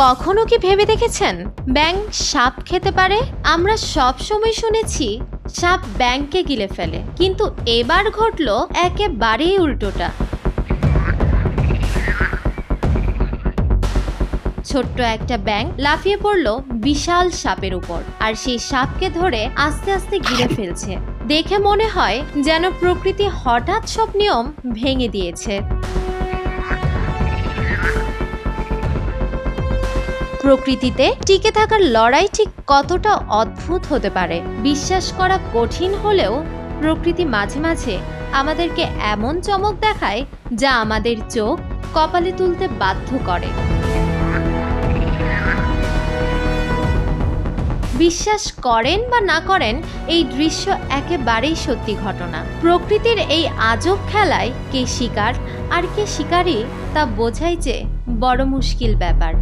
কখনো কি ভেবে দেখেছেন ব্যাঙ সাপ খেতে পারে? আমরা সব সময় শুনেছি সাপ ব্যাঙকে গিলে ফেলে, কিন্তু এবার ঘটলো একেবারেই উল্টোটা। ছোট্ট একটা ব্যাঙ লাফিয়ে পড়লো বিশাল সাপের উপর, আর সেই সাপকে ধরে আস্তে আস্তে গিলে ফেলছে। দেখে মনে হয় যেন প্রকৃতি হঠাৎ সব নিয়ম ভেঙে দিয়েছে। প্রকৃতিতে টিকে থাকার লড়াই ঠিক কতটা অদ্ভুত হতে পারে বিশ্বাস করা কঠিন হলেও প্রকৃতি মাঝে মাঝে আমাদেরকে এমন চমক দেখায় যা আমাদের চোখ কপালে তুলতে বাধ্য করে। বিশ্বাস করেন বা না করেন, এই দৃশ্য একেবারেই সত্যি ঘটনা। প্রকৃতির এই আজব খেলায় কে শিকার আর কে শিকারী তা বোঝাই যে বড় মুশকিল ব্যাপার।